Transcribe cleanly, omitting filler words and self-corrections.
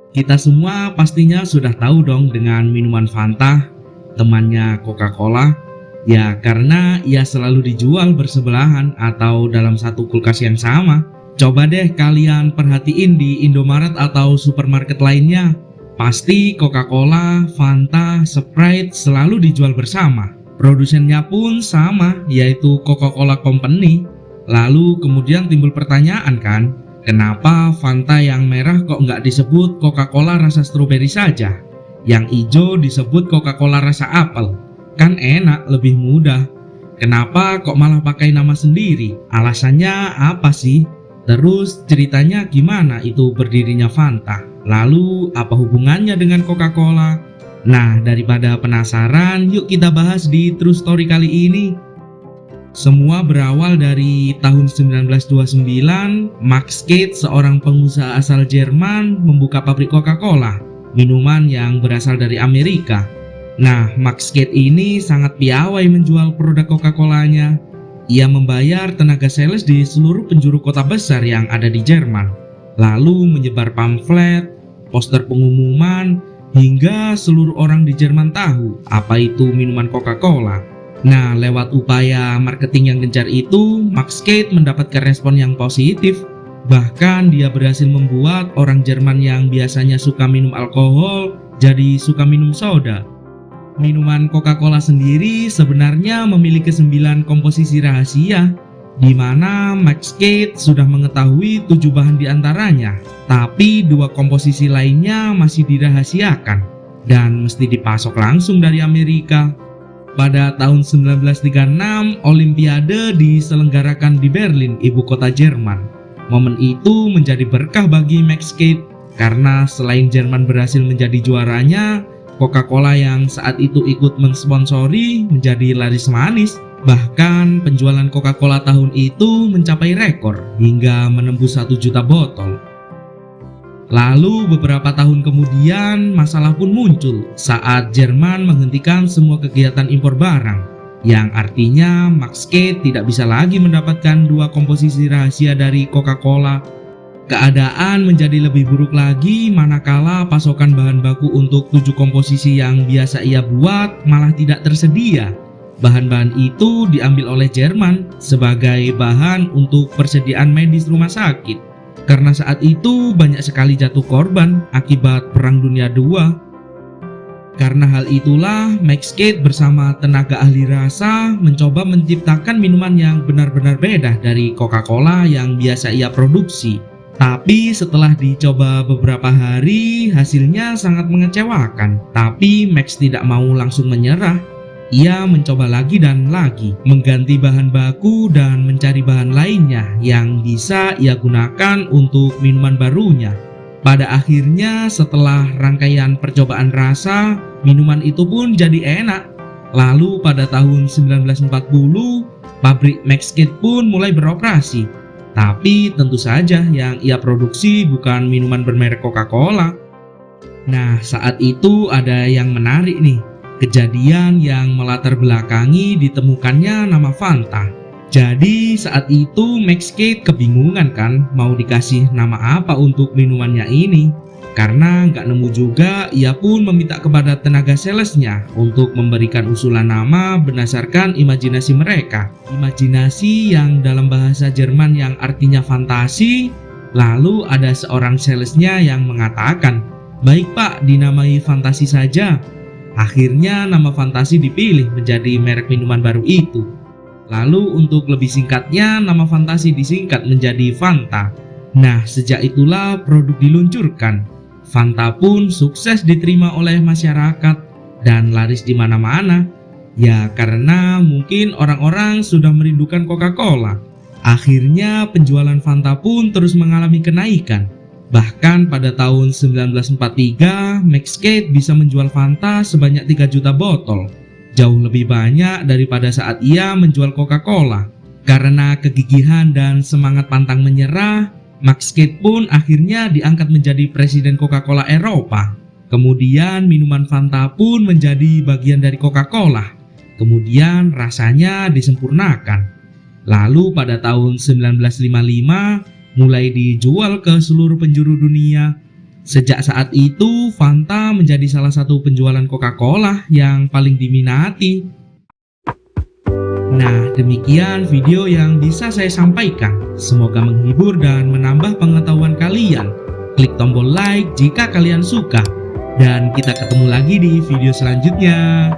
Kita semua pastinya sudah tahu dong dengan minuman Fanta, temannya Coca-Cola. Ya, karena ia selalu dijual bersebelahan atau dalam satu kulkas yang sama. Coba deh kalian perhatiin di Indomaret atau supermarket lainnya. Pasti Coca-Cola, Fanta, Sprite selalu dijual bersama. Produsennya pun sama, yaitu Coca-Cola Company. Lalu kemudian timbul pertanyaan kan, kenapa Fanta yang merah kok nggak disebut Coca-Cola rasa stroberi saja? Yang hijau disebut Coca-Cola rasa apel. Kan enak, lebih mudah. Kenapa kok malah pakai nama sendiri? Alasannya apa sih? Terus ceritanya gimana itu berdirinya Fanta? Lalu apa hubungannya dengan Coca-Cola? Nah, daripada penasaran, yuk kita bahas di True Story kali ini. Semua berawal dari tahun 1929, Max Kate, seorang pengusaha asal Jerman, membuka pabrik Coca-Cola, minuman yang berasal dari Amerika. Nah, Max Kate ini sangat piawai menjual produk Coca-Colanya. Ia membayar tenaga sales di seluruh penjuru kota besar yang ada di Jerman, lalu menyebar pamflet, poster pengumuman, hingga seluruh orang di Jerman tahu apa itu minuman Coca-Cola. Nah, lewat upaya marketing yang gencar itu, Max Kate mendapatkan respon yang positif. Bahkan dia berhasil membuat orang Jerman yang biasanya suka minum alkohol jadi suka minum soda. Minuman Coca-Cola sendiri sebenarnya memiliki 9 komposisi rahasia, di mana Max Kate sudah mengetahui 7 bahan diantaranya, tapi 2 komposisi lainnya masih dirahasiakan dan mesti dipasok langsung dari Amerika. Pada tahun 1936, Olimpiade diselenggarakan di Berlin, ibu kota Jerman. Momen itu menjadi berkah bagi Max Kate, karena selain Jerman berhasil menjadi juaranya, Coca-Cola yang saat itu ikut mensponsori menjadi laris manis. Bahkan penjualan Coca-Cola tahun itu mencapai rekor hingga menembus 1 juta botol. Lalu beberapa tahun kemudian masalah pun muncul saat Jerman menghentikan semua kegiatan impor barang, yang artinya Max Kate tidak bisa lagi mendapatkan 2 komposisi rahasia dari Coca-Cola. Keadaan menjadi lebih buruk lagi manakala pasokan bahan baku untuk 7 komposisi yang biasa ia buat malah tidak tersedia. Bahan-bahan itu diambil oleh Jerman sebagai bahan untuk persediaan medis rumah sakit. Karena saat itu banyak sekali jatuh korban akibat Perang Dunia II. Karena hal itulah, Max Kate bersama tenaga ahli rasa mencoba menciptakan minuman yang benar-benar beda dari Coca-Cola yang biasa ia produksi. Tapi setelah dicoba beberapa hari, hasilnya sangat mengecewakan. Tapi Max tidak mau langsung menyerah. Ia mencoba lagi dan lagi, mengganti bahan baku dan mencari bahan lainnya yang bisa ia gunakan untuk minuman barunya. Pada akhirnya, setelah rangkaian percobaan rasa, minuman itu pun jadi enak. Lalu pada tahun 1940, pabrik Max Kate pun mulai beroperasi. Tapi tentu saja yang ia produksi bukan minuman bermerek Coca-Cola. Nah, saat itu ada yang menarik nih. Kejadian yang melatar belakangi ditemukannya nama Fanta. Jadi saat itu Max Kate kebingungan kan mau dikasih nama apa untuk minumannya ini. Karena nggak nemu juga, ia pun meminta kepada tenaga salesnya untuk memberikan usulan nama berdasarkan imajinasi mereka. Imajinasi yang dalam bahasa Jerman yang artinya fantasi. Lalu ada seorang salesnya yang mengatakan, "Baik Pak, dinamai Fantasi saja." Akhirnya nama Fantasi dipilih menjadi merek minuman baru itu. Lalu untuk lebih singkatnya, nama Fantasi disingkat menjadi Fanta. Nah, sejak itulah produk diluncurkan. Fanta pun sukses diterima oleh masyarakat dan laris di mana-mana. Ya, karena mungkin orang-orang sudah merindukan Coca-Cola. Akhirnya penjualan Fanta pun terus mengalami kenaikan. Bahkan pada tahun 1943, Max Kate bisa menjual Fanta sebanyak 3 juta botol. Jauh lebih banyak daripada saat ia menjual Coca-Cola. Karena kegigihan dan semangat pantang menyerah, Max Kate pun akhirnya diangkat menjadi presiden Coca-Cola Eropa. Kemudian minuman Fanta pun menjadi bagian dari Coca-Cola. Kemudian rasanya disempurnakan. Lalu pada tahun 1955 mulai dijual ke seluruh penjuru dunia. Sejak saat itu, Fanta menjadi salah satu penjualan Coca-Cola yang paling diminati. Nah, demikian video yang bisa saya sampaikan. Semoga menghibur dan menambah pengetahuan kalian. Klik tombol like jika kalian suka. Dan kita ketemu lagi di video selanjutnya.